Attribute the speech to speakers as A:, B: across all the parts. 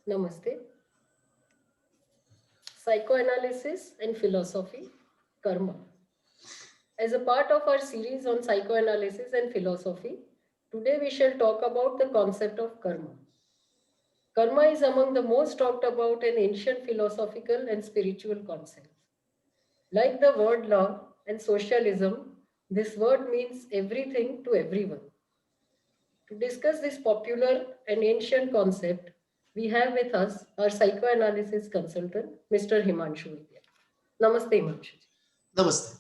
A: Namaste. Psychoanalysis and philosophy, karma. As a part of our series on psychoanalysis and philosophy, today we shall talk about the concept of karma. Karma is among the most talked about in ancient philosophical and spiritual concepts. Like the word love and socialism, this word means everything to everyone. To discuss this popular and ancient concept, we have with us our psychoanalysis consultant, Mr. Himanshu Vidya. Namaste, Himanshu.
B: Namaste.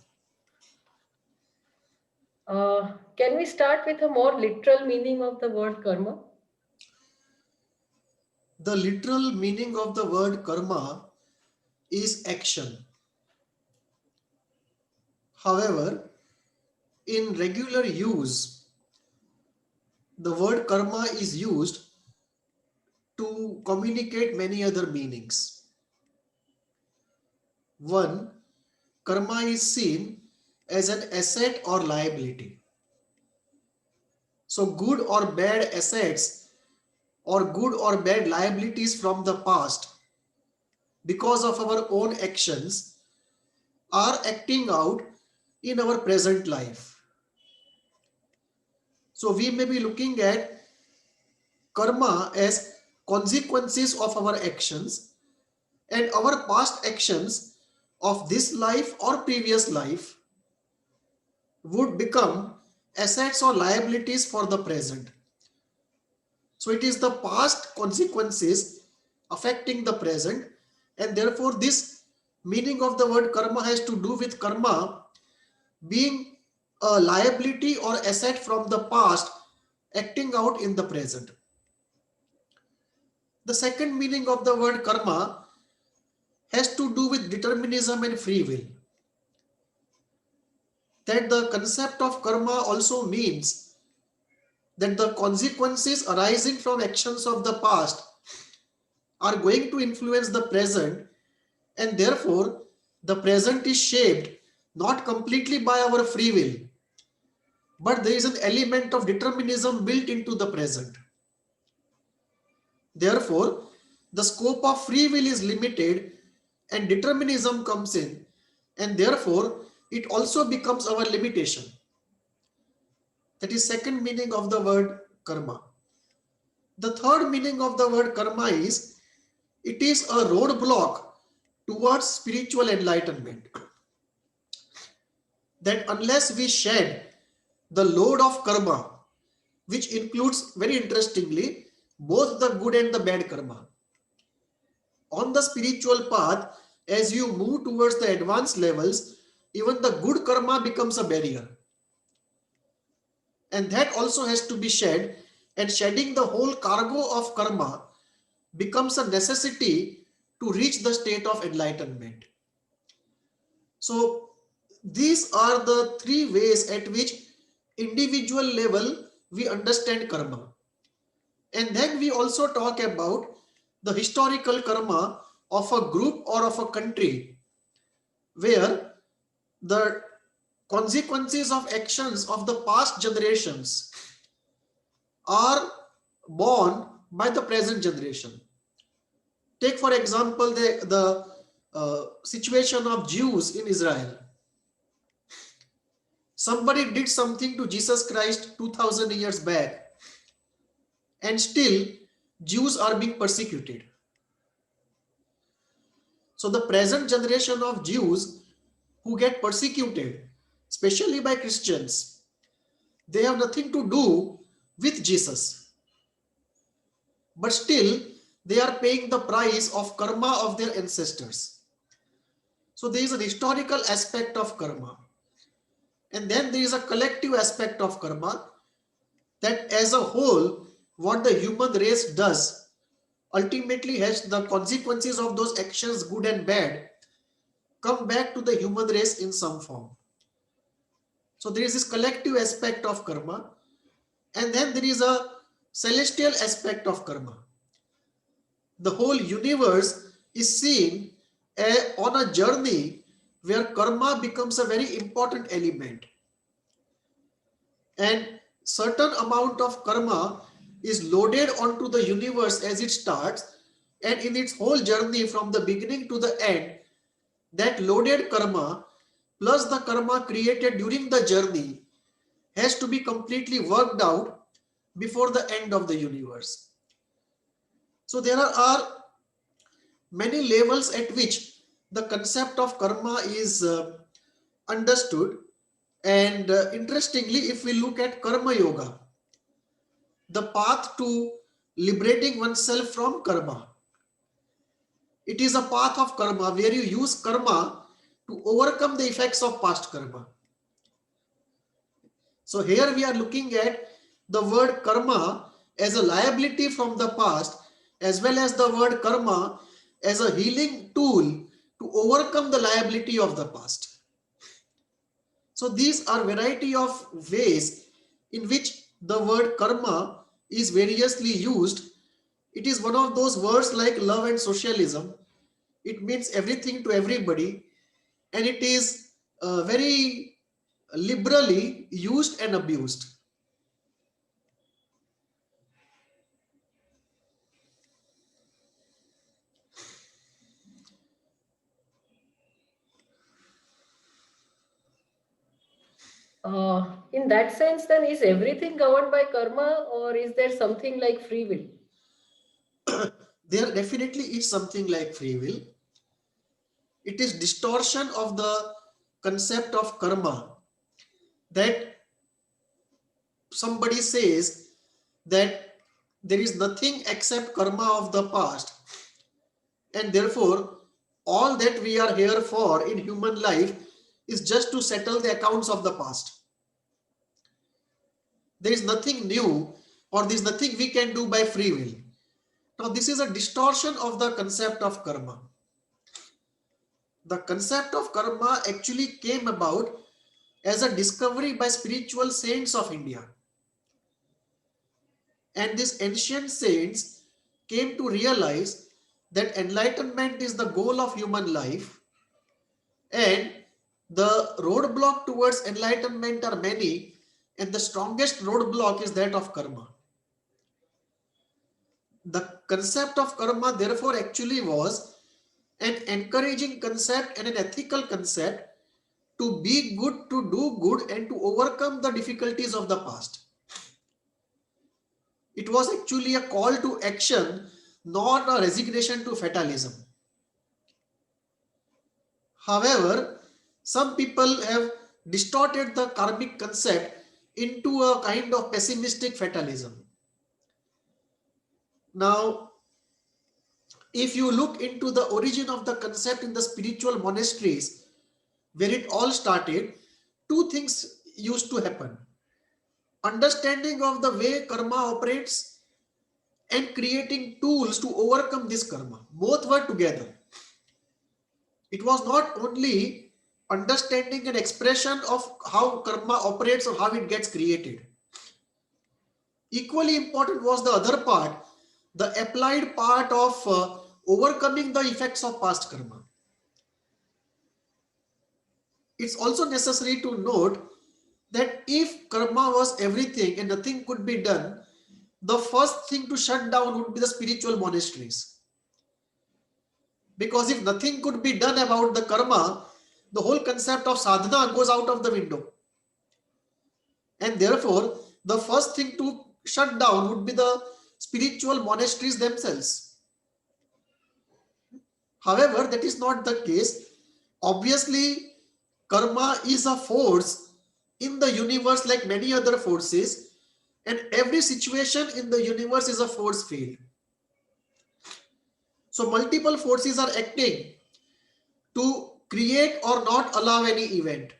A: Can we start with a more literal meaning of the word karma?
B: The literal meaning of the word karma is action. However, in regular use, the word karma is used to communicate many other meanings. One, karma is seen as an asset or liability. So, good or bad assets or good or bad liabilities from the past, because of our own actions, are acting out in our present life. So we may be looking at karma as consequences of our actions, and our past actions of this life or previous life would become assets or liabilities for the present. So it is the past consequences affecting the present, and therefore this meaning of the word karma has to do with karma being a liability or asset from the past acting out in the present. The second meaning of the word karma has to do with determinism and free will. That the concept of karma also means that the consequences arising from actions of the past are going to influence the present, and therefore the present is shaped not completely by our free will, but there is an element of determinism built into the present. Therefore, the scope of free will is limited and determinism comes in, and therefore it also becomes our limitation. That is second meaning of the word karma. The third meaning of the word karma is it is a roadblock towards spiritual enlightenment. That unless we shed the load of karma, which includes very interestingly both the good and the bad karma, on the spiritual path, as you move towards the advanced levels, even the good karma becomes a barrier. And that also has to be shed, and shedding the whole cargo of karma becomes a necessity to reach the state of enlightenment. So these are the three ways at which individual level we understand karma. And then we also talk about the historical karma of a group or of a country, where the consequences of actions of the past generations are borne by the present generation. Take for example the situation of Jews in Israel. Somebody did something to Jesus Christ 2000 years back, and still Jews are being persecuted. So the present generation of Jews who get persecuted, especially by Christians, they have nothing to do with Jesus, but still they are paying the price of karma of their ancestors. So there is an historical aspect of karma, and then there is a collective aspect of karma, that as a whole what the human race does ultimately has the consequences of those actions, good and bad, come back to the human race in some form. So there is this collective aspect of karma, and then there is a celestial aspect of karma. The whole universe is seen on a journey where karma becomes a very important element, and certain amount of karma is loaded onto the universe as it starts, and in its whole journey from the beginning to the end, that loaded karma plus the karma created during the journey has to be completely worked out before the end of the universe. So there are many levels at which the concept of karma is understood. And interestingly, if we look at karma yoga, the path to liberating oneself from karma, it is a path of karma where you use karma to overcome the effects of past karma. So here we are looking at the word karma as a liability from the past, as well as the word karma as a healing tool to overcome the liability of the past. So these are variety of ways in which the word karma is variously used. It is one of those words like love and socialism. It means everything to everybody, and it is very liberally used and abused.
A: In that sense, then is everything governed by karma, or is there something like free will?
B: There definitely is something like free will. It is distortion of the concept of karma that somebody says that there is nothing except karma of the past, and therefore all that we are here for in human life is just to settle the accounts of the past. There is nothing new, or there is nothing we can do by free will. Now this is a distortion of the concept of karma. The concept of karma actually came about as a discovery by spiritual saints of India. And these ancient saints came to realize that enlightenment is the goal of human life, and the roadblock towards enlightenment are many, and the strongest roadblock is that of karma. The concept of karma therefore actually was an encouraging concept and an ethical concept to be good, to do good, and to overcome the difficulties of the past. It was actually a call to action, not a resignation to fatalism. However, some people have distorted the karmic concept into a kind of pessimistic fatalism. Now, if you look into the origin of the concept in the spiritual monasteries, where it all started, two things used to happen: understanding of the way karma operates and creating tools to overcome this karma. Both were together. It was not only understanding and expression of how karma operates or how it gets created. Equally important was the other part, the applied part of overcoming the effects of past karma. It's also necessary to note that if karma was everything and nothing could be done, the first thing to shut down would be the spiritual monasteries. Because if nothing could be done about the karma, the whole concept of sadhana goes out of the window. And therefore, the first thing to shut down would be the spiritual monasteries themselves. However, that is not the case. Obviously, karma is a force in the universe like many other forces, and every situation in the universe is a force field. So multiple forces are acting to create or not allow any event.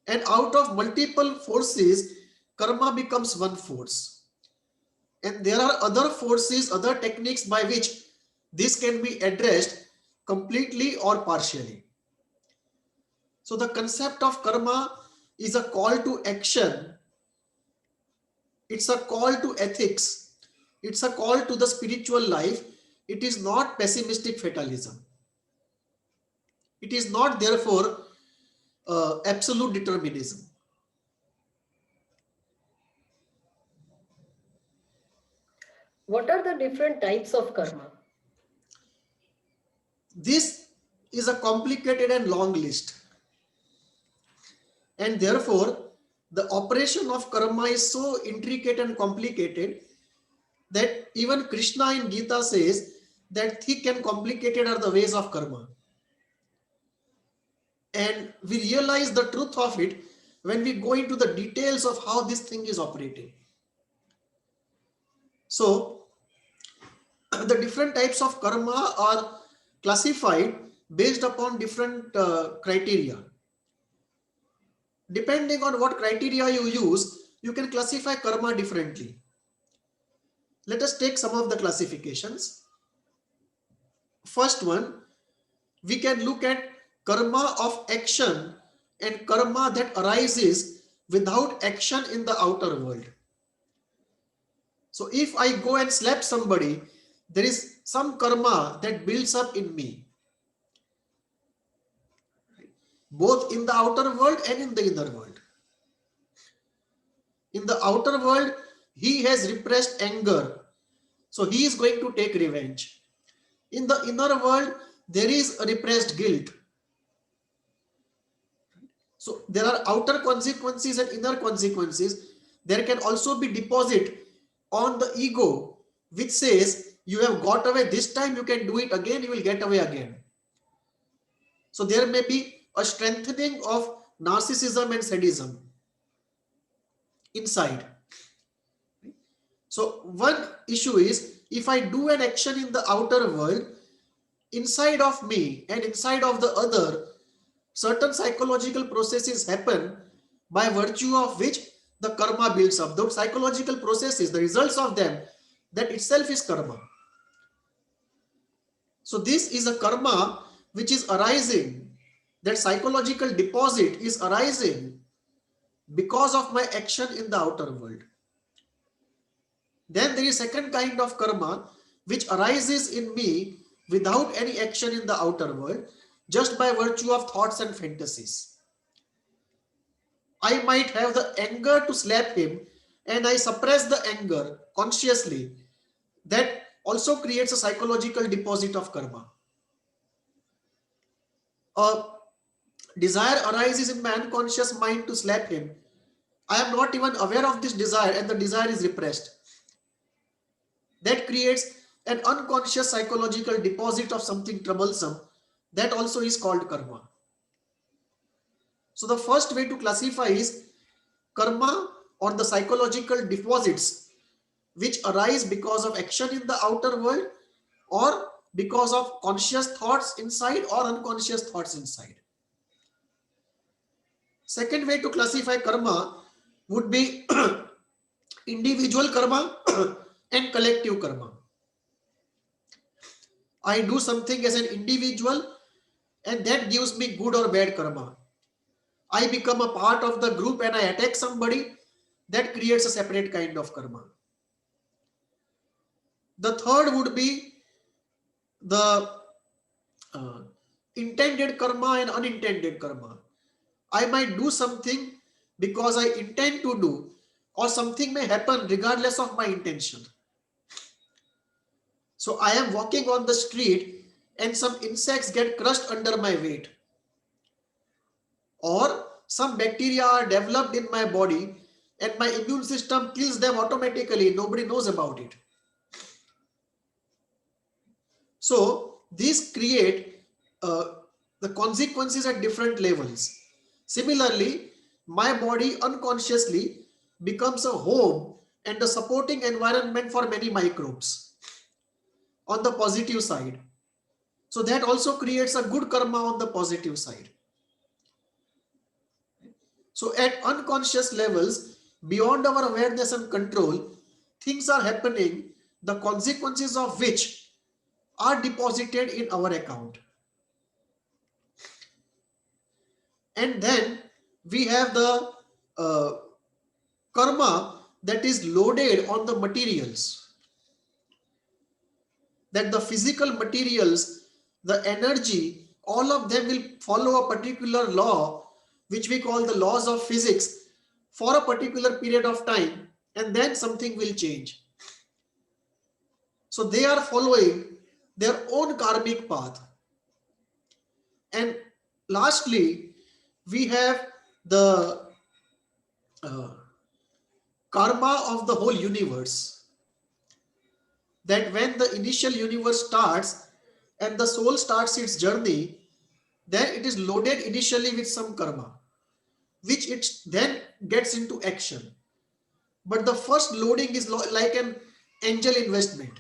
B: And out of multiple forces, karma becomes one force. And there are other forces, other techniques by which this can be addressed completely or partially. So the concept of karma is a call to action. It's a call to ethics. It's a call to the spiritual life. It is not pessimistic fatalism. It is not therefore absolute determinism.
A: What are the different types of karma?
B: This is a complicated and long list, and therefore the operation of karma is so intricate and complicated that even Krishna in Gita says that thick and complicated are the ways of karma. And we realize the truth of it when we go into the details of how this thing is operating. So, the different types of karma are classified based upon different criteria. Depending on what criteria you use, you can classify karma differently. Let us take some of the classifications. First one, we can look at karma of action and karma that arises without action in the outer world. So if I go and slap somebody, there is some karma that builds up in me, both in the outer world and in the inner world. In the outer world, he has repressed anger, so he is going to take revenge. In the inner world, there is a repressed guilt. So there are outer consequences and inner consequences. There can also be deposit on the ego, which says you have got away this time, you can do it again, you will get away again. So there may be a strengthening of narcissism and sadism inside. So one issue is, if I do an action in the outer world, inside of me and inside of the other, certain psychological processes happen by virtue of which the karma builds up. Those psychological processes, the results of them, that itself is karma. So this is a karma which is arising, that psychological deposit is arising because of my action in the outer world. Then there is second kind of karma which arises in me without any action in the outer world, just by virtue of thoughts and fantasies. I might have the anger to slap him and I suppress the anger consciously. That also creates a psychological deposit of karma. A desire arises in my unconscious mind to slap him. I am not even aware of this desire and the desire is repressed. That creates an unconscious psychological deposit of something troublesome. That also is called karma. So the first way to classify is karma or the psychological deposits which arise because of action in the outer world or because of conscious thoughts inside or unconscious thoughts inside. Second way to classify karma would be individual karma and collective karma. I do something as an individual and that gives me good or bad karma. I become a part of the group and I attack somebody, that creates a separate kind of karma. The third would be the intended karma and unintended karma. I might do something because I intend to do, or something may happen regardless of my intention. So I am walking on the street and some insects get crushed under my weight, or some bacteria are developed in my body and my immune system kills them automatically. Nobody knows about it. So these create the consequences at different levels. Similarly, my body unconsciously becomes a home and a supporting environment for many microbes on the positive side. So that also creates a good karma on the positive side. So at unconscious levels, beyond our awareness and control, things are happening, the consequences of which are deposited in our account. And then we have the karma that is loaded on the materials. That the physical materials, the energy, all of them will follow a particular law, which we call the laws of physics, for a particular period of time, and then something will change. So they are following their own karmic path. And lastly, we have the uh, karma of the whole universe. That when the initial universe starts and the soul starts its journey, then it is loaded initially with some karma, which it then gets into action. But the first loading is like an angel investment.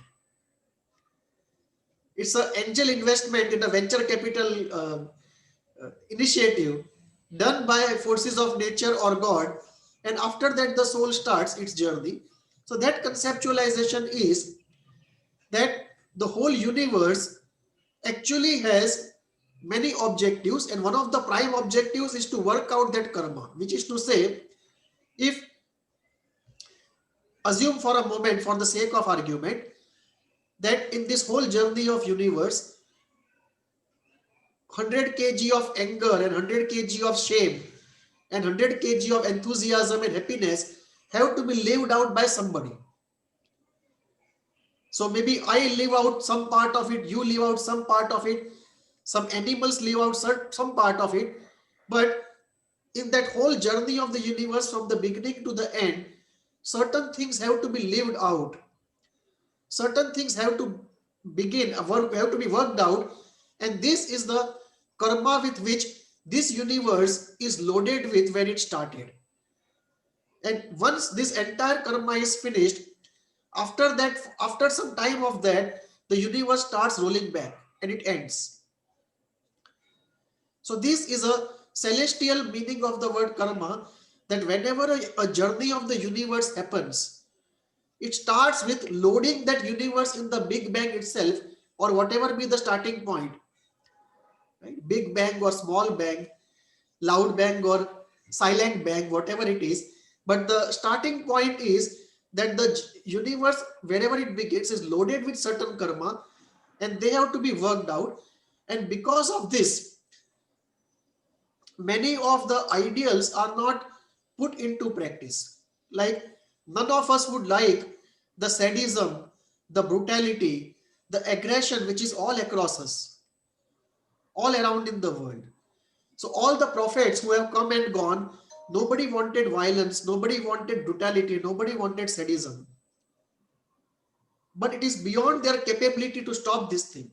B: It's an angel investment in a venture capital initiative done by forces of nature or God. And after that, the soul starts its journey. So that conceptualization is that the whole universe actually has many objectives, and one of the prime objectives is to work out that karma, which is to say, if assume for a moment, for the sake of argument, that in this whole journey of universe, 100 kg of anger and 100 kg of shame and 100 kg of enthusiasm and happiness have to be lived out by somebody. So maybe I live out some part of it, you live out some part of it, some animals live out some part of it, but in that whole journey of the universe from the beginning to the end, certain things have to be lived out. Certain things have to have to be worked out, and this is the karma with which this universe is loaded with when it started. And once this entire karma is finished, after that, after some time of that, the universe starts rolling back and it ends. So this is a celestial meaning of the word karma, that whenever a journey of the universe happens, it starts with loading that universe in the Big Bang itself, or whatever be the starting point, right? Big Bang or small bang, loud bang or silent bang, whatever it is. But the starting point is that the universe, wherever it begins, is loaded with certain karma, and they have to be worked out. And because of this, many of the ideals are not put into practice. Like, none of us would like the sadism, the brutality, the aggression which is all across us, all around in the world. So all the prophets who have come and gone, nobody wanted violence, nobody wanted brutality, nobody wanted sadism. But it is beyond their capability to stop this thing,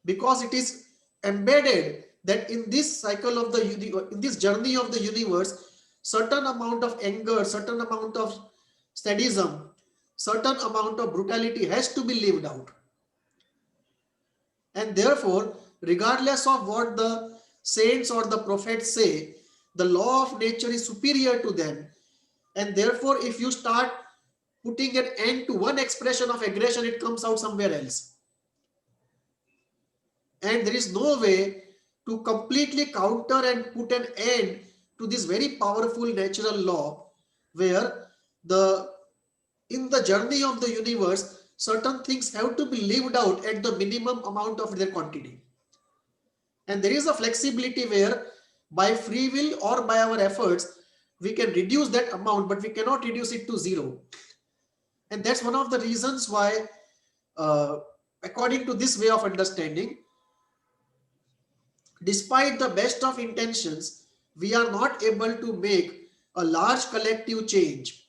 B: because it is embedded that in this cycle of the in this journey of the universe, certain amount of anger, certain amount of sadism, certain amount of brutality has to be lived out. And therefore, regardless of what the saints or the prophets say, the law of nature is superior to them. And therefore, if you start putting an end to one expression of aggression, it comes out somewhere else. And there is no way to completely counter and put an end to this very powerful natural law, where in the journey of the universe, certain things have to be lived out at the minimum amount of their quantity. And there is a flexibility where by free will or by our efforts, we can reduce that amount, but we cannot reduce it to zero. And that's one of the reasons why, according to this way of understanding, despite the best of intentions, we are not able to make a large collective change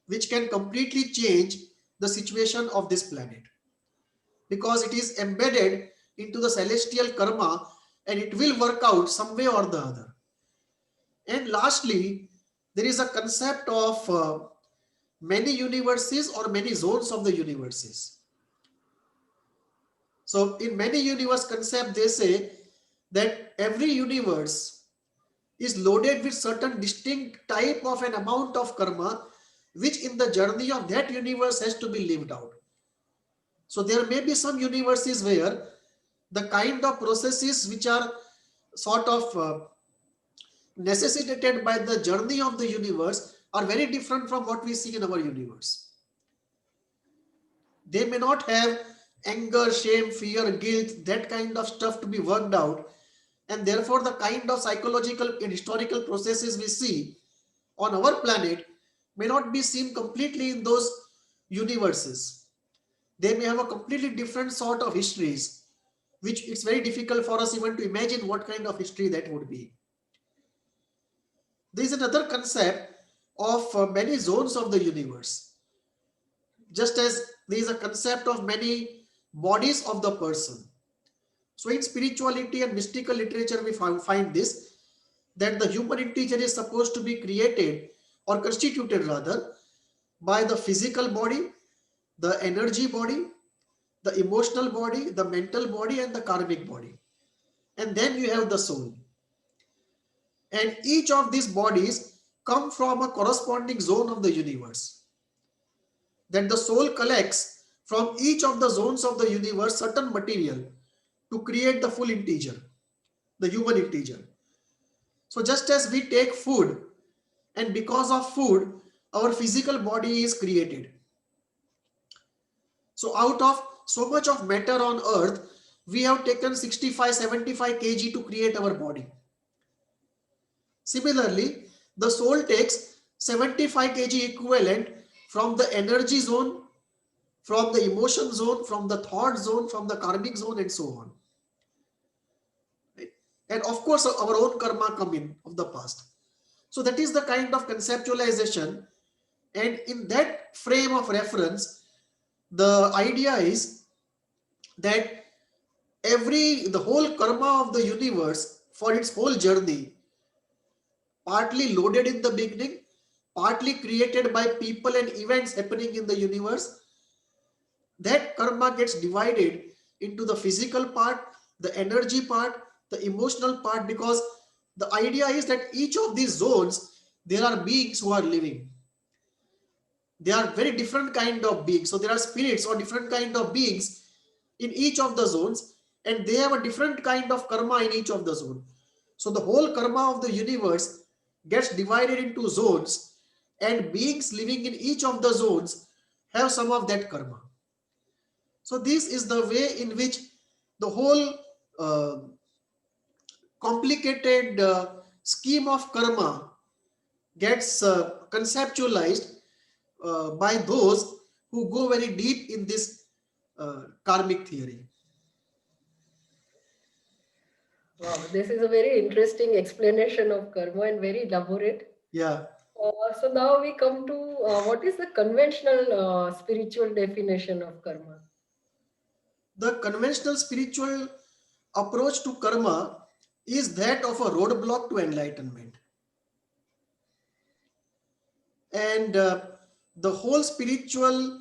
B: which can completely change the situation of this planet, because it is embedded into the celestial karma, and it will work out some way or the other. And lastly, there is a concept of many universes or many zones of the universes. So in many universe concept, they say that every universe is loaded with certain distinct type of an amount of karma, which in the journey of that universe has to be lived out. So there may be some universes where the kind of processes which are sort of necessitated by the journey of the universe are very different from what we see in our universe. They may not have anger, shame, fear, guilt, that kind of stuff to be worked out. And therefore, the kind of psychological and historical processes we see on our planet may not be seen completely in those universes. They may have a completely different sort of histories, which it's very difficult for us even to imagine what kind of history that would be. There is another concept of many zones of the universe, just as there is a concept of many bodies of the person. So in spirituality and mystical literature, we find this, that the human integer is supposed to be created or constituted rather by the physical body, the energy body, the emotional body, the mental body, and the karmic body. And then you have the soul. And each of these bodies come from a corresponding zone of the universe. That the soul collects from each of the zones of the universe certain material to create the full integer, the human integer. So just as we take food, and because of food, our physical body is created. So out of so much of matter on earth, we have taken 65-75 kg to create our body. Similarly, the soul takes 75 kg equivalent from the energy zone, from the emotion zone, from the thought zone, from the karmic zone, and so on. Right? And of course, our own karma come in of the past. So that is the kind of conceptualization. And in that frame of reference, the idea is that the whole karma of the universe for its whole journey, partly loaded in the beginning, partly created by people and events happening in the universe, that karma gets divided into the physical part, the energy part, the emotional part, because the idea is that each of these zones, there are beings who are living. They are very different kind of beings. So there are spirits or different kind of beings in each of the zones, and they have a different kind of karma in each of the zone. So the whole karma of the universe gets divided into zones, and beings living in each of the zones have some of that karma. So this is the way in which the whole complicated scheme of karma gets conceptualized by those who go very deep in this karmic theory.
A: Wow, this is a very interesting explanation of karma and very elaborate.
B: Yeah.
A: So now we come to what is the conventional spiritual definition of karma?
B: The conventional spiritual approach to karma is that of a roadblock to enlightenment. And the whole spiritual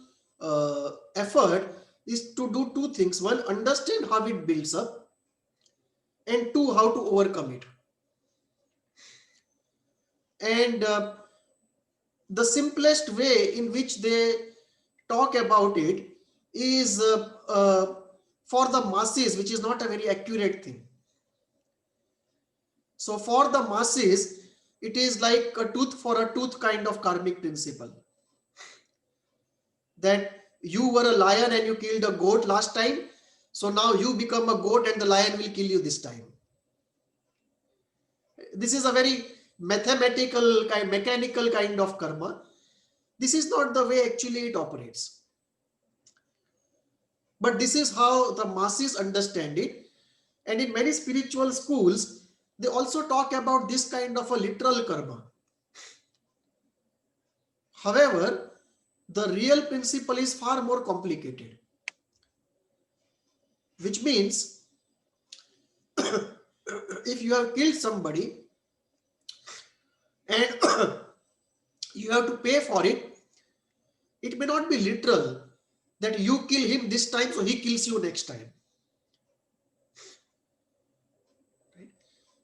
B: effort is to do two things. One, understand how it builds up, and two, how to overcome it. And the simplest way in which they talk about it is for the masses, which is not a very accurate thing. So for the masses, it is like a tooth for a tooth kind of karmic principle. That you were a lion and you killed a goat last time, so now you become a goat and the lion will kill you this time. This is a very mathematical kind, mechanical kind of karma. This is not the way actually it operates. But this is how the masses understand it. And in many spiritual schools, they also talk about this kind of a literal karma. However, the real principle is far more complicated. Which means, if you have killed somebody and you have to pay for it, it may not be literal that you kill him this time, so he kills you next time. Right?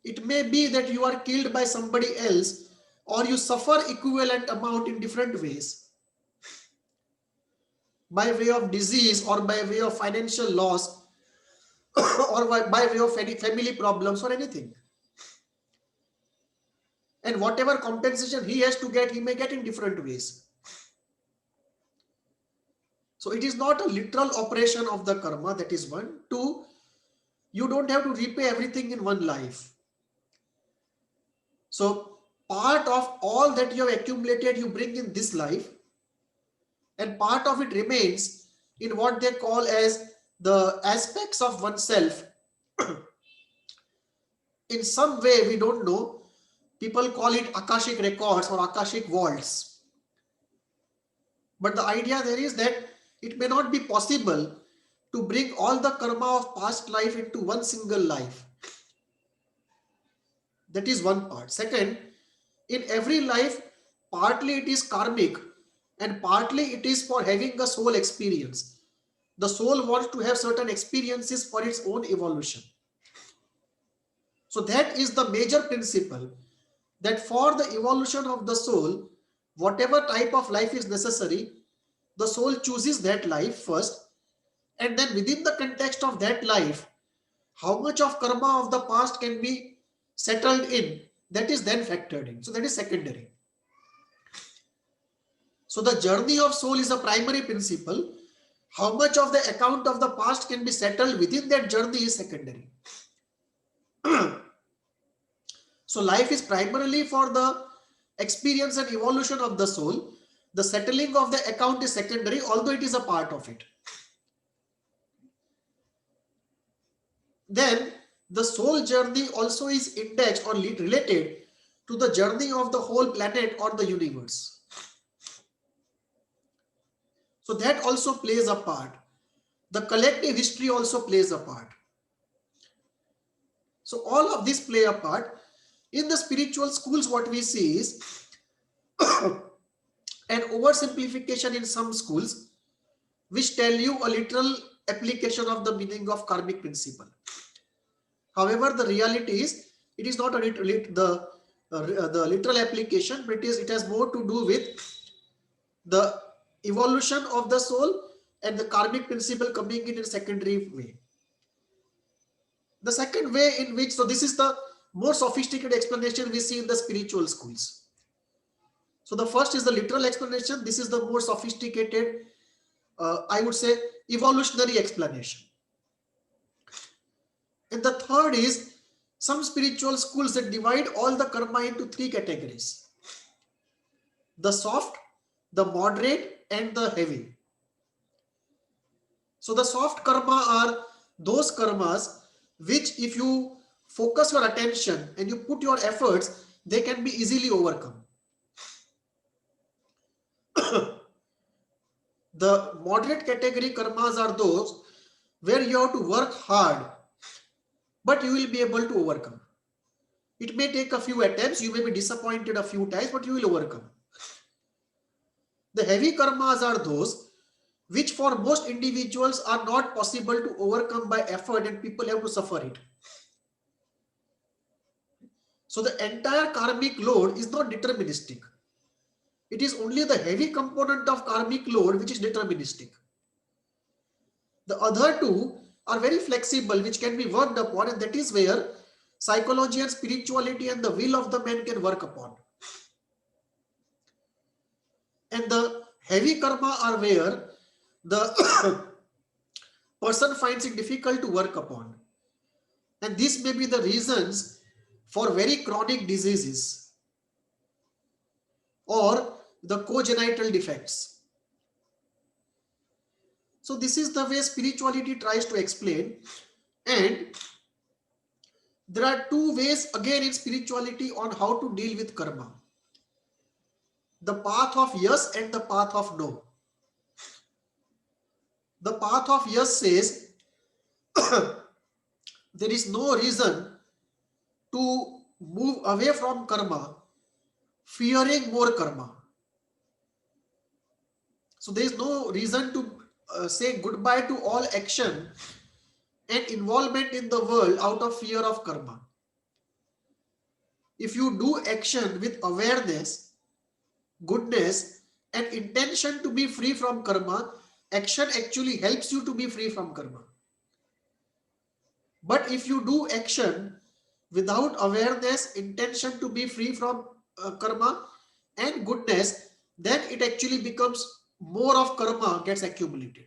B: It may be that you are killed by somebody else, or you suffer equivalent amount in different ways, by way of disease or by way of financial loss or by way of any family problems or anything. And whatever compensation he has to get, he may get in different ways. So it is not a literal operation of the karma, that is one. Two, you don't have to repay everything in one life. So part of all that you have accumulated, you bring in this life, and part of it remains in what they call as the aspects of oneself in some way, we don't know. People call it Akashic records or Akashic vaults. But the idea there is that it may not be possible to bring all the karma of past life into one single life. That is one part. Second, in every life, partly it is karmic and partly it is for having a soul experience. The soul wants to have certain experiences for its own evolution. So that is the major principle, that for the evolution of the soul, whatever type of life is necessary, the soul chooses that life first, and then within the context of that life, how much of karma of the past can be settled in, that is then factored in. So that is secondary. So the journey of soul is a primary principle. How much of the account of the past can be settled within that journey is secondary. So life is primarily for the experience and evolution of the soul. The settling of the account is secondary, although it is a part of it. Then the soul journey also is indexed or related to the journey of the whole planet or the universe. So that also plays a part. The collective history also plays a part. So all of this play a part. In the spiritual schools, what we see is an oversimplification in some schools, which tell you a literal application of the meaning of karmic principle. However, the reality is it is not the literal application, but it has more to do with the evolution of the soul and the karmic principle coming in a secondary way. The second way in which, so this is the more sophisticated explanation we see in the spiritual schools. So the first is the literal explanation. This is the more sophisticated, I would say, evolutionary explanation. And the third is some spiritual schools that divide all the karma into three categories: the soft, the moderate, and the heavy. So the soft karma are those karmas which, if you focus your attention and you put your efforts, they can be easily overcome. The moderate category karmas are those where you have to work hard, but you will be able to overcome. It may take a few attempts, you may be disappointed a few times, but you will overcome. The heavy karmas are those which for most individuals are not possible to overcome by effort, and people have to suffer it. So the entire karmic load is not deterministic. It is only the heavy component of karmic load which is deterministic. The other two are very flexible, which can be worked upon, and that is where psychology and spirituality and the will of the man can work upon. And the heavy karma are where the person finds it difficult to work upon. And this may be the reasons for very chronic diseases or the congenital defects. So this is the way spirituality tries to explain. And there are two ways again in spirituality on how to deal with karma: the path of yes and the path of no. The path of yes says there is no reason to move away from karma fearing more karma. So there is no reason to say goodbye to all action and involvement in the world out of fear of karma. If you do action with awareness, goodness, and intention to be free from karma, action actually helps you to be free from karma. But if you do action without awareness, intention to be free from karma, and goodness, then it actually becomes more of karma gets accumulated.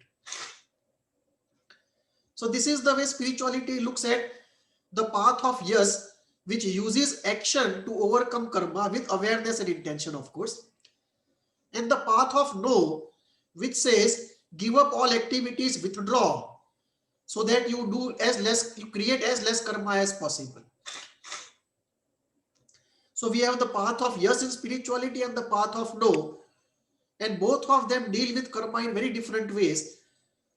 B: So this is the way spirituality looks at the path of yes, which uses action to overcome karma with awareness and intention, of course. And the path of no, which says give up all activities, withdraw, so that you create as less karma as possible. So we have the path of yes in spirituality and the path of no, and both of them deal with karma in very different ways,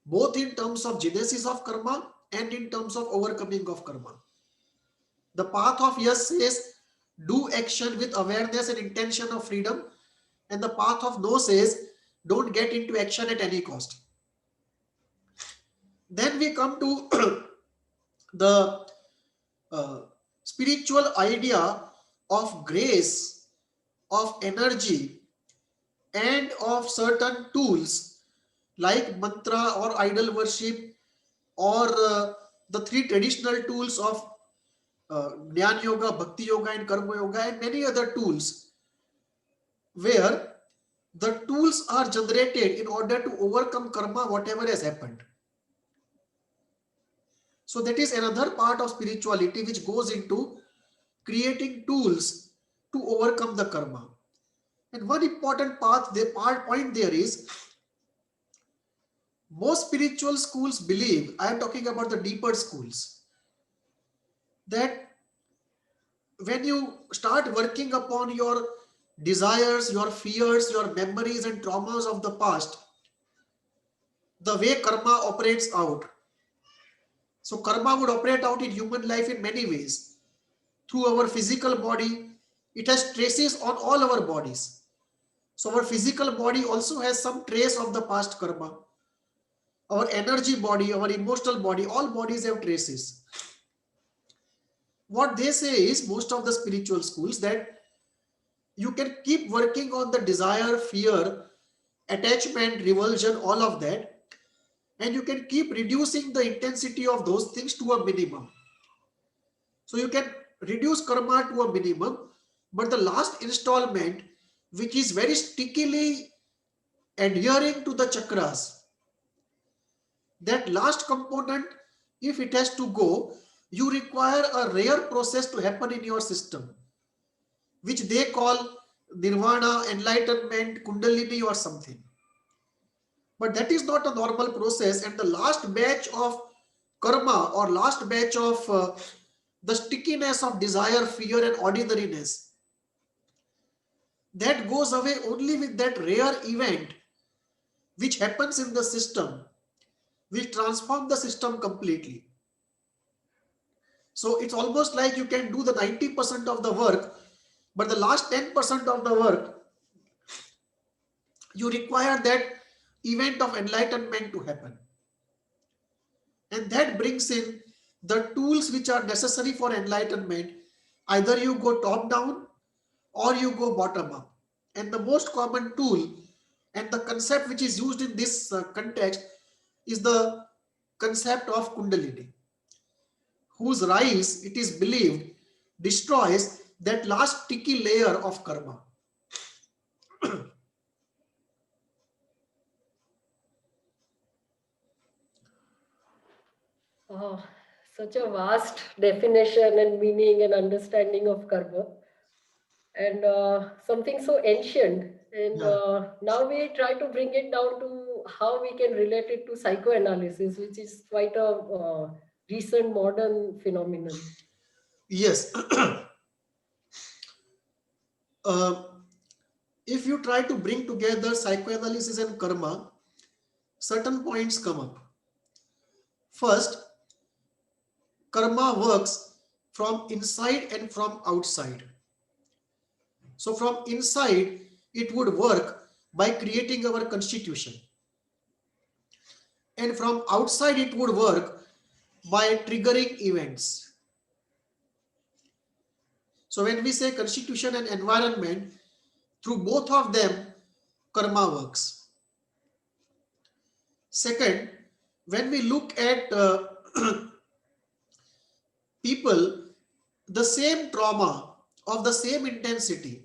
B: both in terms of genesis of karma and in terms of overcoming of karma. The path of yes says do action with awareness and intention of freedom, and the path of no says don't get into action at any cost. Then we come to the spiritual idea of grace, of energy, and of certain tools like mantra or idol worship, or the three traditional tools of Jnana Yoga, Bhakti Yoga, and Karma Yoga, and many other tools, where the tools are generated in order to overcome karma, whatever has happened. So that is another part of spirituality which goes into creating tools to overcome the karma. And one important point there is, most spiritual schools believe, I am talking about the deeper schools, that when you start working upon your desires, your fears, your memories and traumas of the past, the way karma operates out. So karma would operate out in human life in many ways. Through our physical body, it has traces on all our bodies. So our physical body also has some trace of the past karma. Our energy body, our emotional body, all bodies have traces. What they say is, most of the spiritual schools, that you can keep working on the desire, fear, attachment, revulsion, all of that, and you can keep reducing the intensity of those things to a minimum. So you can reduce karma to a minimum, but the last installment, which is very stickily adhering to the chakras, that last component, if it has to go, you require a rare process to happen in your system, which they call nirvana, enlightenment, kundalini or something. But that is not a normal process, and the last batch of karma, or last batch of the stickiness of desire, fear and ordinariness, that goes away only with that rare event which happens in the system, which transforms the system completely. So it's almost like you can do the 90% of the work, but the last 10% of the work, you require that event of enlightenment to happen. And that brings in the tools which are necessary for enlightenment. Either you go top down or you go bottom up. And the most common tool and the concept which is used in this context is the concept of Kundalini, whose rise, it is believed, destroys that last sticky layer of karma.
A: Oh, such a vast definition and meaning and understanding of karma, and something so ancient. And
B: Yeah.
A: now we try to bring it down to how we can relate it to psychoanalysis, which is quite a recent modern phenomenon.
B: Yes. uh, if you try to bring together psychoanalysis and karma, certain points come up. First, karma works from inside and from outside. So from inside, it would work by creating our constitution. And from outside, it would work by triggering events. So when we say constitution and environment, through both of them, karma works. Second, when we look at people, the same trauma of the same intensity,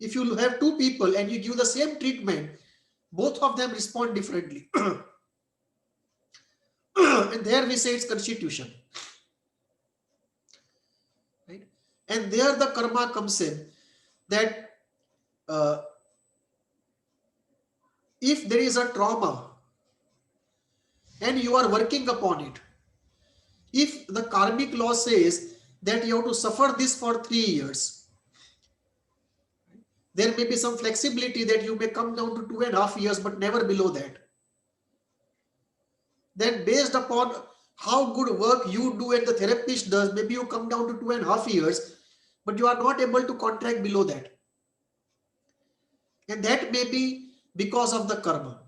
B: if you have two people and you give the same treatment, both of them respond differently. And there we say it's constitution. Right? And there the karma comes in, that if there is a trauma and you are working upon it, if the karmic law says that you have to suffer this for 3 years, there may be some flexibility that you may come down to 2.5 years, but never below that. Then based upon how good work you do and the therapist does, maybe you come down to 2.5 years, but you are not able to contract below that. And that may be because of the karma.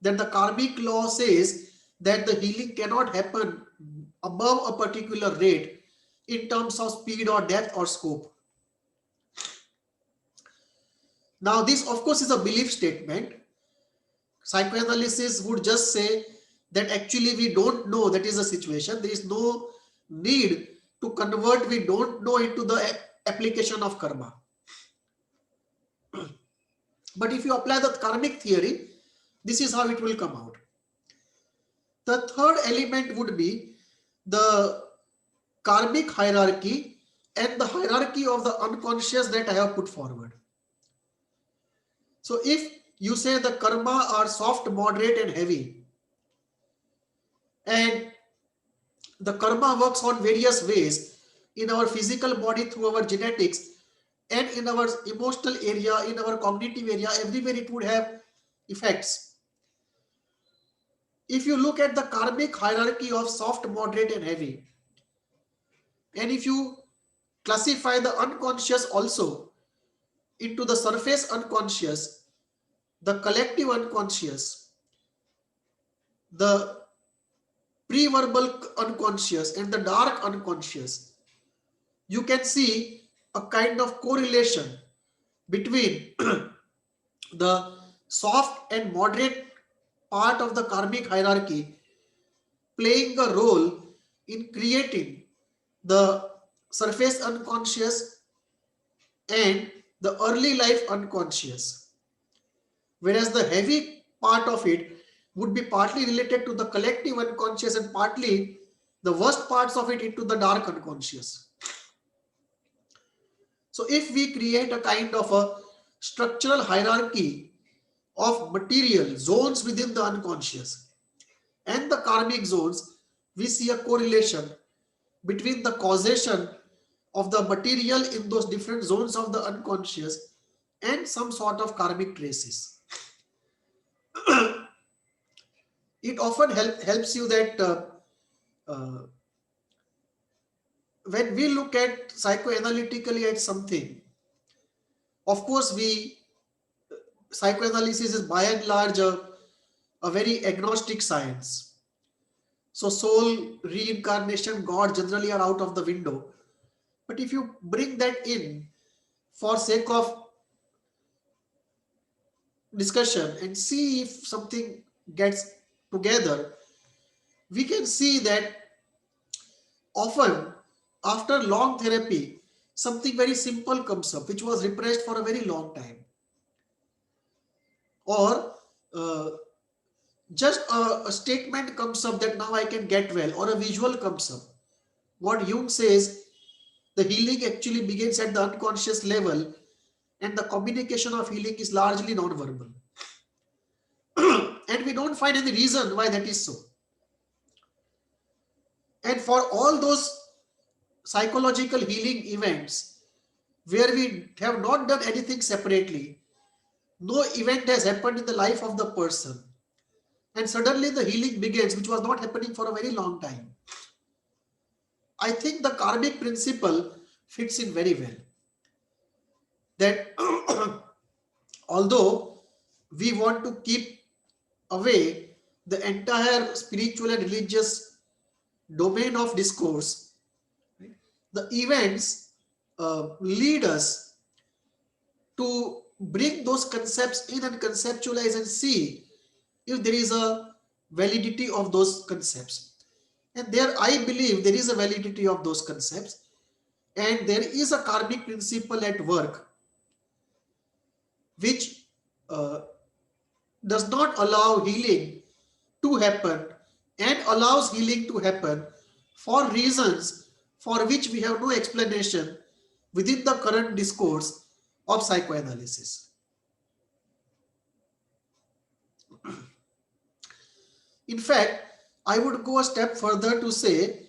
B: That the karmic law says that the healing cannot happen above a particular rate in terms of speed or depth or scope. Now, this of course is a belief statement. Psychoanalysis would just say that actually we don't know, that is the situation. There is no need to convert we don't know into the application of karma. But if you apply the karmic theory, this is how it will come out. The third element would be the karmic hierarchy and the hierarchy of the unconscious that I have put forward. So if you say the karma are soft, moderate and heavy, and the karma works on various ways in our physical body through our genetics and in our emotional area, in our cognitive area, everywhere it would have effects. If you look at the karmic hierarchy of soft, moderate and heavy, and if you classify the unconscious also into the surface unconscious, the collective unconscious, the pre-verbal unconscious and the dark unconscious, you can see a kind of correlation between the soft and moderate part of the karmic hierarchy playing a role in creating the surface unconscious and the early life unconscious, whereas the heavy part of it would be partly related to the collective unconscious and partly the worst parts of it into the dark unconscious. So if we create a kind of a structural hierarchy of material zones within the unconscious and the karmic zones, we see a correlation between the causation of the material in those different zones of the unconscious and some sort of karmic traces. It often helps you that when we look at psychoanalytically at something, of course psychoanalysis is by and large a very agnostic science. So soul, reincarnation, God generally are out of the window. But if you bring that in for sake of discussion and see if something gets together, we can see that often after long therapy, something very simple comes up, which was repressed for a very long time. Or just a statement comes up that now I can get well, or a visual comes up. What Jung says, the healing actually begins at the unconscious level, and the communication of healing is largely non-verbal. And we don't find any reason why that is so. And for all those psychological healing events where we have not done anything separately, no event has happened in the life of the person, and suddenly the healing begins, which was not happening for a very long time. I think the karmic principle fits in very well. That although we want to keep away the entire spiritual and religious domain of discourse, right, the events lead us to bring those concepts in and conceptualize and see if there is a validity of those concepts. And there, I believe there is a validity of those concepts, and there is a karmic principle at work which does not allow healing to happen and allows healing to happen for reasons for which we have no explanation within the current discourse of psychoanalysis. In fact, I would go a step further to say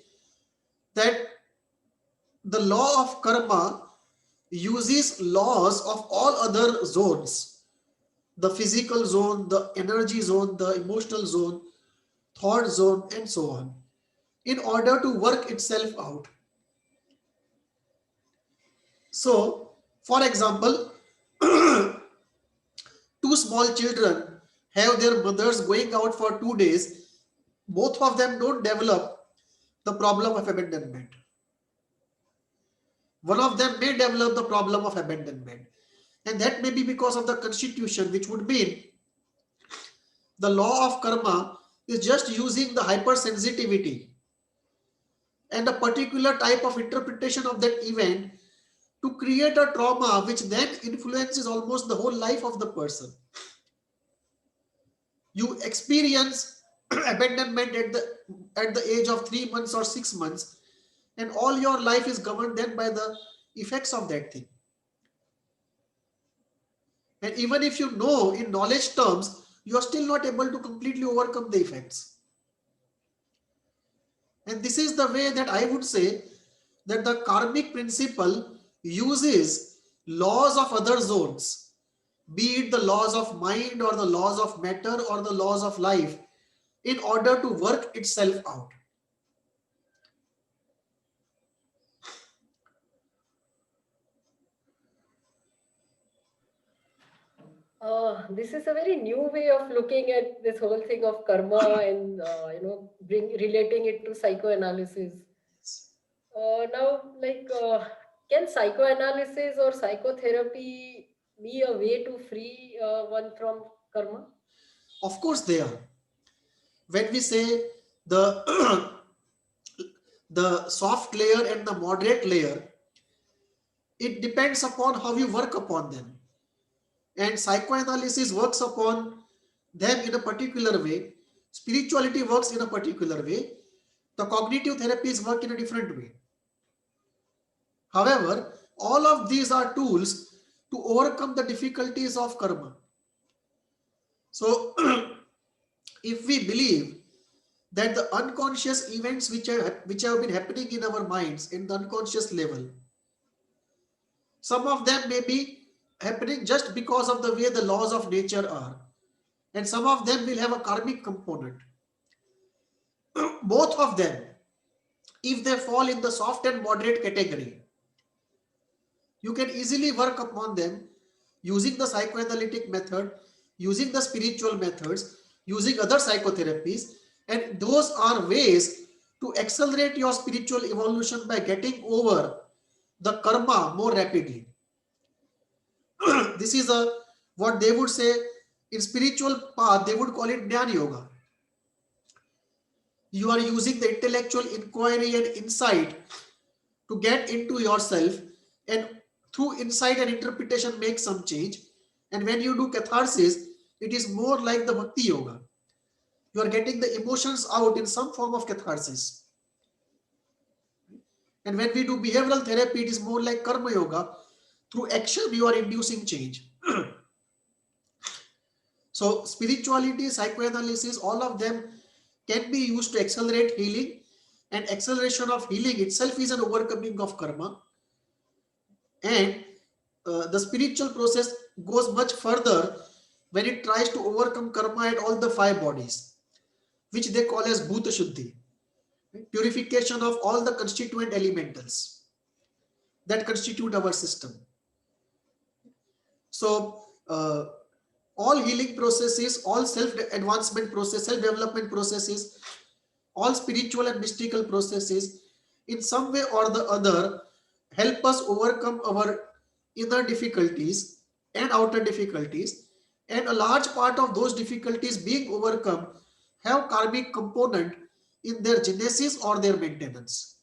B: that the law of karma uses laws of all other zones, the physical zone, the energy zone, the emotional zone, thought zone, and so on, in order to work itself out. So, for example, two small children have their mothers going out for 2 days. Both of them don't develop the problem of abandonment. One of them may develop the problem of abandonment, and that may be because of the constitution, which would mean the law of karma is just using the hypersensitivity and a particular type of interpretation of that event to create a trauma which then influences almost the whole life of the person. You experience abandonment at the age of 3 months or 6 months, and all your life is governed then by the effects of that thing. And even if you know in knowledge terms, you are still not able to completely overcome the effects. And this is the way that I would say that the karmic principle uses laws of other zones, be it the laws of mind or the laws of matter or the laws of life, in order to work itself out.
A: This is a very new way of looking at this whole thing of karma and relating it to psychoanalysis. Now, can psychoanalysis or psychotherapy be a way to free one from karma?
B: Of course, they are. When we say the the soft layer and the moderate layer, it depends upon how you work upon them. And psychoanalysis works upon them in a particular way. Spirituality works in a particular way. The cognitive therapies work in a different way. However, all of these are tools to overcome the difficulties of karma. So, if we believe that the unconscious events which have been happening in our minds in the unconscious level, some of them may be happening just because of the way the laws of nature are, and some of them will have a karmic component. Both of them, if they fall in the soft and moderate category, you can easily work upon them using the psychoanalytic method, using the spiritual methods, using other psychotherapies, and those are ways to accelerate your spiritual evolution by getting over the karma more rapidly. This is what they would say in spiritual path, they would call it Jnana Yoga. You are using the intellectual inquiry and insight to get into yourself, and through insight and interpretation make some change. And when you do catharsis, it is more like the Bhakti Yoga. You are getting the emotions out in some form of catharsis. And when we do behavioral therapy, it is more like Karma Yoga. Through action, you are inducing change. So spirituality, psychoanalysis, all of them can be used to accelerate healing, and acceleration of healing itself is an overcoming of karma. And the spiritual process goes much further when it tries to overcome karma at all the five bodies, which they call as Bhuta Shuddhi, purification of all the constituent elementals that constitute our system. So all healing processes, all self-advancement process, self-development processes, all spiritual and mystical processes, in some way or the other, help us overcome our inner difficulties and outer difficulties. And a large part of those difficulties being overcome have karmic component in their genesis or their maintenance.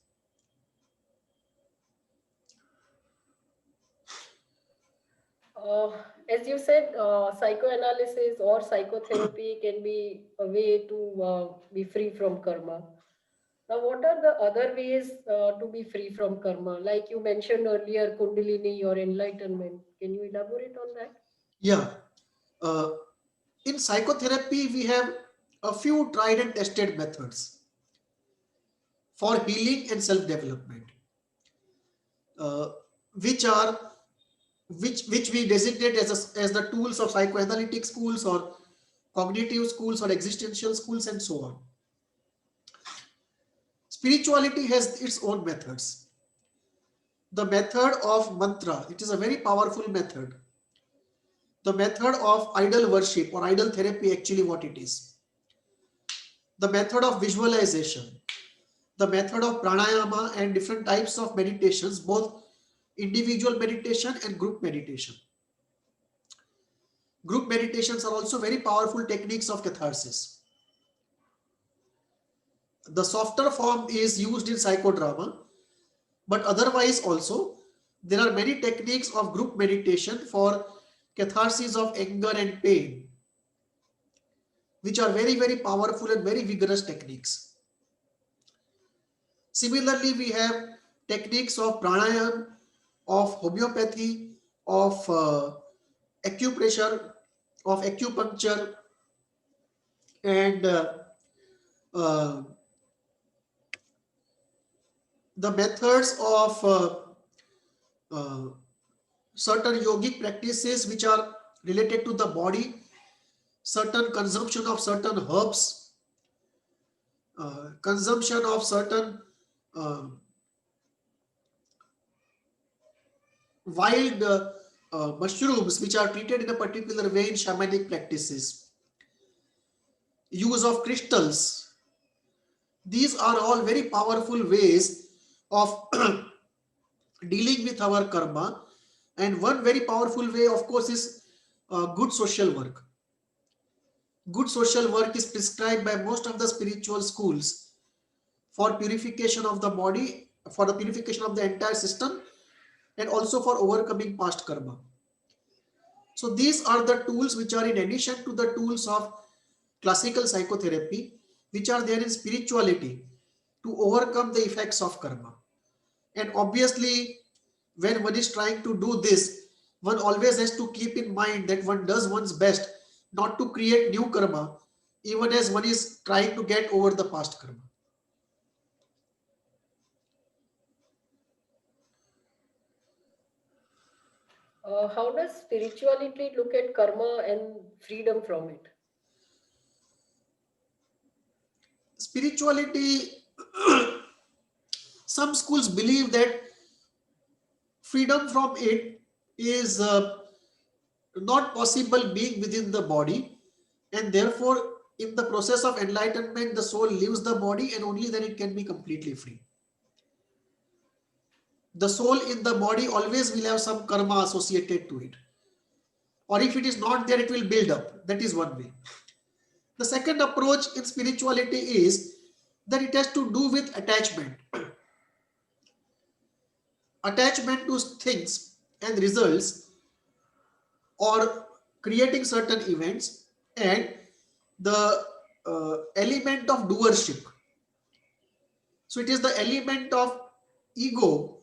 A: As you said, psychoanalysis or psychotherapy can be a way to be free from karma. Now, what are the other ways to be free from karma? Like you mentioned earlier, Kundalini or enlightenment. Can you elaborate on that?
B: Yeah. In psychotherapy, we have a few tried and tested methods for healing and self-development, uh, which are which we designate as the tools of psychoanalytic schools or cognitive schools or existential schools and so on. Spirituality has its own methods. The method of mantra, it is a very powerful method. The method of idol worship or idol therapy, actually what it is. The method of visualization, the method of pranayama and different types of meditations, both individual meditation and group meditation. Group meditations are also very powerful techniques of catharsis. The softer form is used in psychodrama, but otherwise also there are many techniques of group meditation for catharsis of anger and pain, which are very, very powerful and very vigorous techniques. Similarly, we have techniques of pranayama, of homeopathy, of acupressure, of acupuncture, and uh, the methods of uh, certain yogic practices which are related to the body, certain consumption of certain herbs, consumption of certain uh, wild mushrooms which are treated in a particular way in shamanic practices, use of crystals. These are all very powerful ways of dealing with our karma. And one very powerful way, of course, is good social work. Good social work is prescribed by most of the spiritual schools for purification of the body, for the purification of the entire system, and also for overcoming past karma. So these are the tools which are in addition to the tools of classical psychotherapy, which are there in spirituality to overcome the effects of karma. And obviously, when one is trying to do this, one always has to keep in mind that one does one's best not to create new karma, even as one is trying to get over the past karma.
A: How does spirituality look at karma and freedom from it?
B: Spirituality, some schools believe that freedom from it is not possible being within the body, and therefore in the process of enlightenment the soul leaves the body and only then it can be completely free. The soul in the body always will have some karma associated to it, or if it is not there it will build up. That is one way. The second approach in spirituality is that it has to do with attachment. Attachment to things and results, or creating certain events, and the element of doership. So it is the element of ego,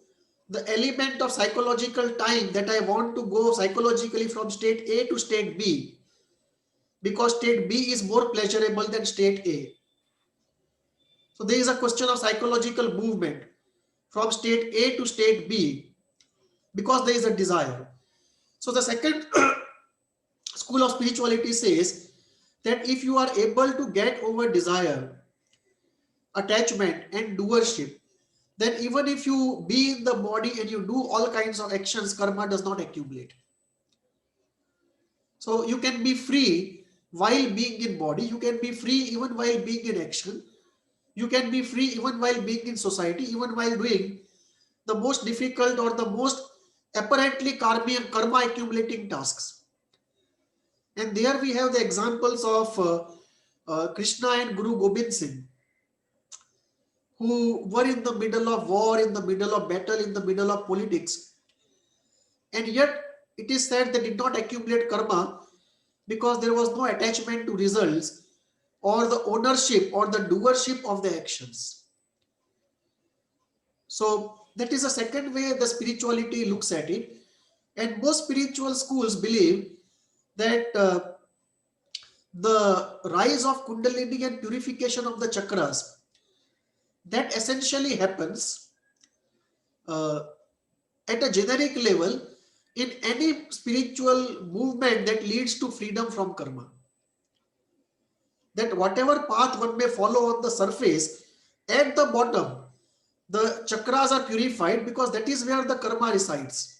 B: the element of psychological time, that I want to go psychologically from state A to state B because state B is more pleasurable than state A. So there is a question of psychological movement from state A to state B because there is a desire. So the second school of spirituality says that if you are able to get over desire, attachment, and doership, then even if you be in the body and you do all kinds of actions, karma does not accumulate. So you can be free while being in body, you can be free even while being in action, you can be free even while being in society, even while doing the most difficult or the most apparently karma accumulating tasks. And there we have the examples of Krishna and Guru Gobind Singh, who were in the middle of war, in the middle of battle, in the middle of politics. And yet it is said they did not accumulate karma because there was no attachment to results or the ownership or the doership of the actions. So that is a second way the spirituality looks at it. And most spiritual schools believe that the rise of Kundalini and purification of the chakras, that essentially happens uh, at a generic level in any spiritual movement that leads to freedom from karma. That whatever path one may follow on the surface, at the bottom, the chakras are purified because that is where the karma resides.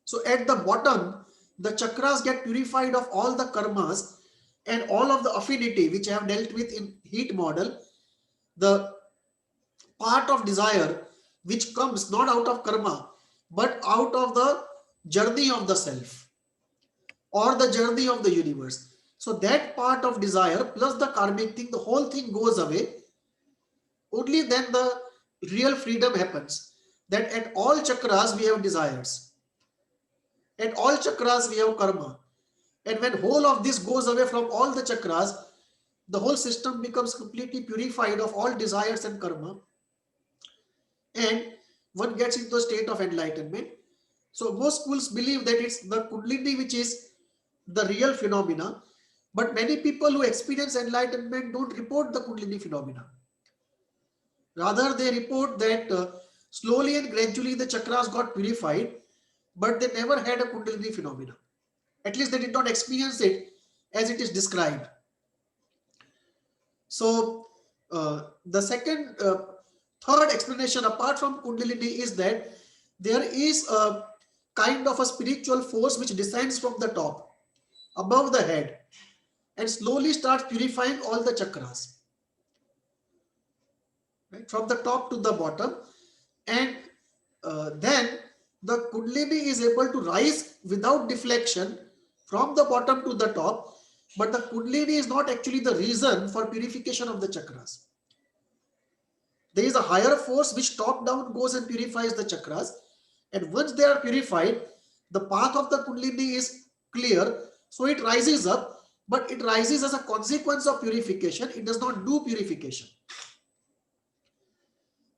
B: So at the bottom, the chakras get purified of all the karmas and all of the affinity which I have dealt with in heat model, the part of desire which comes not out of karma but out of the journey of the self or the journey of the universe. So that part of desire plus the karmic thing, the whole thing goes away. Only then the real freedom happens. That at all chakras we have desires. At all chakras we have karma. And when whole of this goes away from all the chakras, the whole system becomes completely purified of all desires and karma. And one gets into a state of enlightenment. So most schools believe that it's the Kundalini which is the real phenomena. But many people who experience enlightenment don't report the Kundalini phenomena. Rather, they report that slowly and gradually the chakras got purified, but they never had a Kundalini phenomena. At least they did not experience it as it is described. So, the third explanation apart from Kundalini is that there is a kind of a spiritual force which descends from the top, above the head, and slowly starts purifying all the chakras, right, from the top to the bottom. And then the Kundalini is able to rise without deflection from the bottom to the top, but the Kundalini is not actually the reason for purification of the chakras. There is a higher force which top down goes and purifies the chakras, and once they are purified, the path of the Kundalini is clear, so it rises up, but it rises as a consequence of purification. It does not do purification.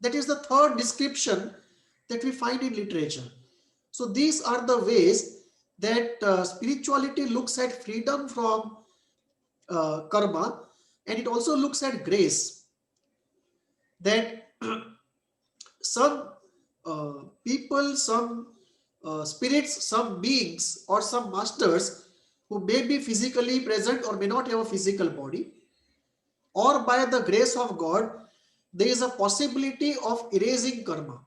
B: That is the third description that we find in literature. So these are the ways that spirituality looks at freedom from karma, and it also looks at grace. That some people, some spirits, some beings or some masters who may be physically present or may not have a physical body, or by the grace of God, there is a possibility of erasing karma.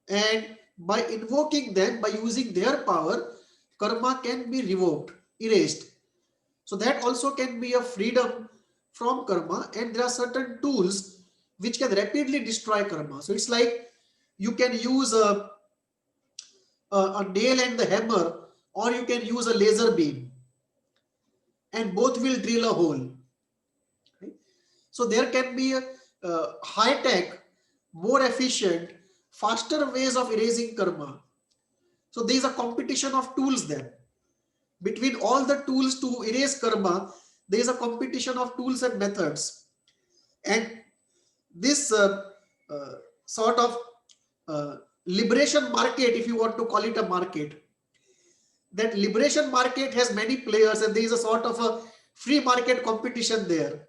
B: And by invoking them, by using their power, karma can be revoked, erased. So that also can be a freedom from karma, and there are certain tools which can rapidly destroy karma. So it's like you can use a nail and the hammer, or you can use a laser beam, and both will drill a hole. Right? So there can be a high-tech, more efficient, faster ways of erasing karma. So there is a competition of tools then. Between all the tools to erase karma, there is a competition of tools and methods. And this sort of liberation market, if you want to call it a market, that liberation market has many players, and there is a sort of a free market competition there.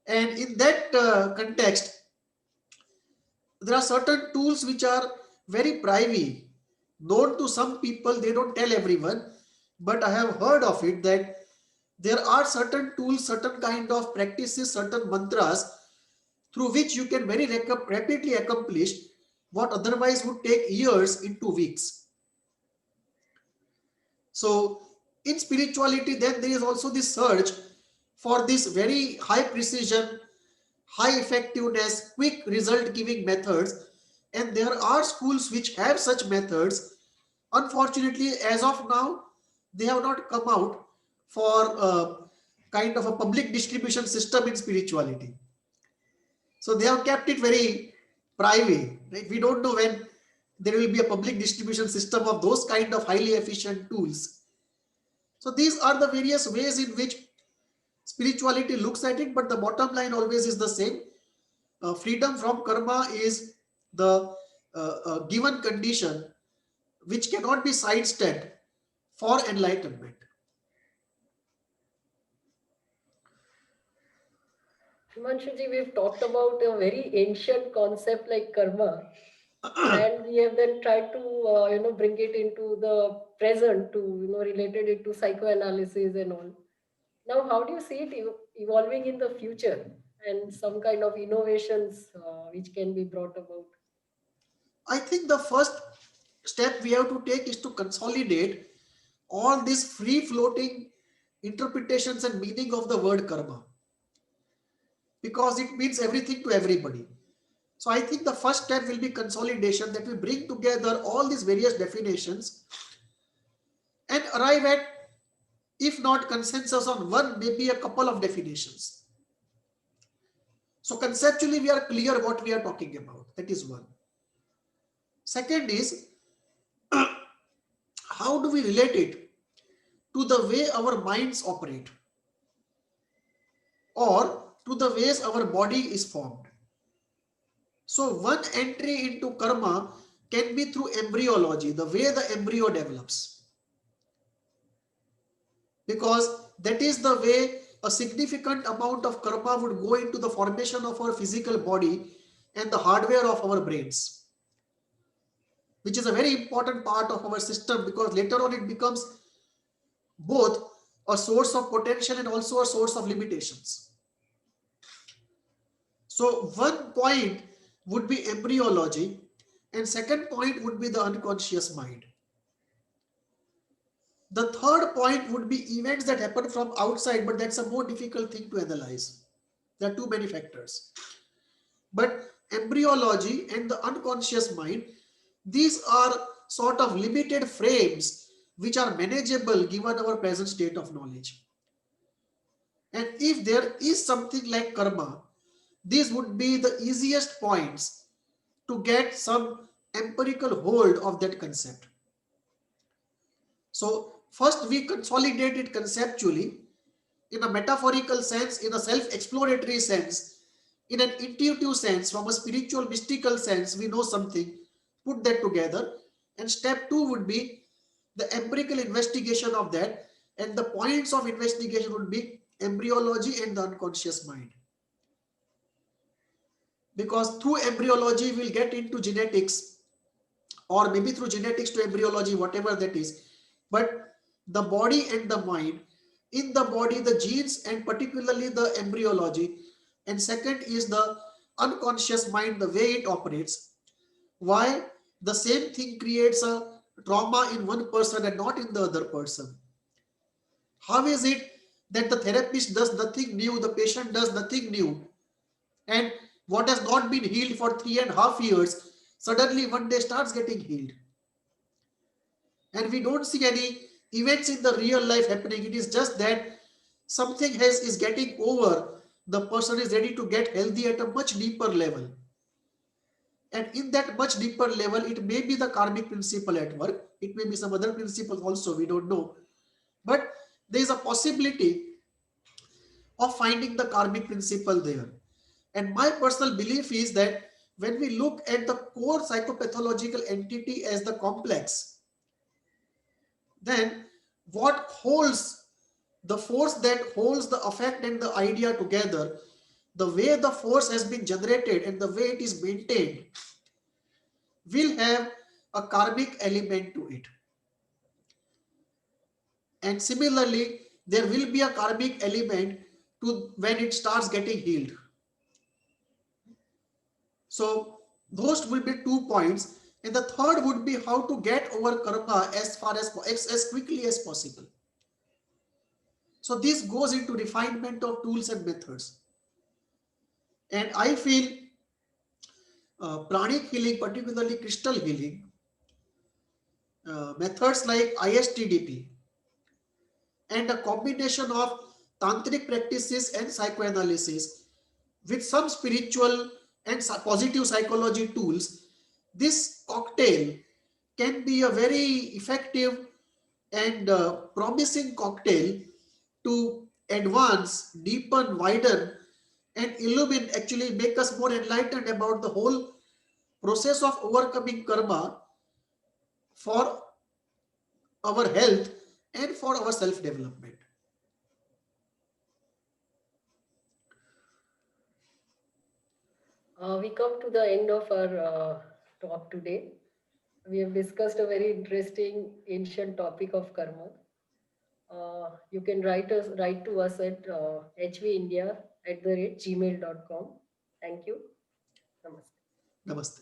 B: And in that context, there are certain tools which are very private, known to some people. They don't tell everyone, but I have heard of it that there are certain tools, certain kind of practices, certain mantras through which you can very rapidly accomplish what otherwise would take years into weeks. So in spirituality, then there is also this search for this very high precision, high effectiveness, quick result giving methods. And there are schools which have such methods. Unfortunately, as of now, they have not come out for a kind of a public distribution system in spirituality. So they have kept it very private. Right? We don't know when there will be a public distribution system of those kind of highly efficient tools. So these are the various ways in which spirituality looks at it, but the bottom line always is the same. Freedom from karma is the given condition which cannot be sidestepped for enlightenment.
A: Himanshuji, we've talked about a very ancient concept like karma, and we have then tried to bring it into the present to related it to psychoanalysis and all. Now, how do you see it evolving in the future and some kind of innovations which can be brought about?
B: I think the first step we have to take is to consolidate all these free floating interpretations and meaning of the word karma, because it means everything to everybody. So I think the first step will be consolidation, that we bring together all these various definitions and arrive at, if not consensus on one, maybe a couple of definitions. So conceptually we are clear what we are talking about. That is one. Second is, how do we relate it to the way our minds operate or to the ways our body is formed. So one entry into karma can be through embryology, the way the embryo develops, because that is the way a significant amount of karma would go into the formation of our physical body and the hardware of our brains, which is a very important part of our system, because later on it becomes both a source of potential and also a source of limitations. So one point would be embryology, and second point would be the unconscious mind. The third point would be events that happen from outside, but that's a more difficult thing to analyze. There are too many factors. But embryology and the unconscious mind, these are sort of limited frames which are manageable given our present state of knowledge. And if there is something like karma, these would be the easiest points to get some empirical hold of that concept. So first we consolidate it conceptually, in a metaphorical sense, in a self-exploratory sense, in an intuitive sense, from a spiritual mystical sense, we know something, put that together. And step two would be the empirical investigation of that, and the points of investigation would be embryology and the unconscious mind. Because through embryology we'll get into genetics, or maybe through genetics to embryology, whatever that is. But the body and the mind, in the body the genes and particularly the embryology, and second is the unconscious mind, the way it operates, why the same thing creates a trauma in one person and not in the other person. How is it that the therapist does nothing new, the patient does nothing new, and what has not been healed for 3.5 years suddenly one day starts getting healed? And we don't see any events in the real life happening. It is just that something is getting over, the person is ready to get healthy at a much deeper level, and in that much deeper level it may be the karmic principle at work, it may be some other principle also, we don't know, but there is a possibility of finding the karmic principle there. And my personal belief is that when we look at the core psychopathological entity as the complex, then what holds the force that holds the affect and the idea together, the way the force has been generated and the way it is maintained, will have a karmic element to it. And similarly, there will be a karmic element to when it starts getting healed. So those will be 2 points. And the third would be how to get over karma as quickly as possible. So this goes into refinement of tools and methods. And I feel pranic healing, particularly crystal healing, methods like ISTDP, and a combination of tantric practices and psychoanalysis with some spiritual and positive psychology tools, this cocktail can be a very effective and promising cocktail to advance, deepen, widen, and illumine, actually make us more enlightened about the whole process of overcoming karma for our health and for our self-development.
A: We come to the end of our talk today. We have discussed a very interesting ancient topic of karma. You can write to us at hvindia@gmail.com. Thank you. Namaste.
B: Namaste.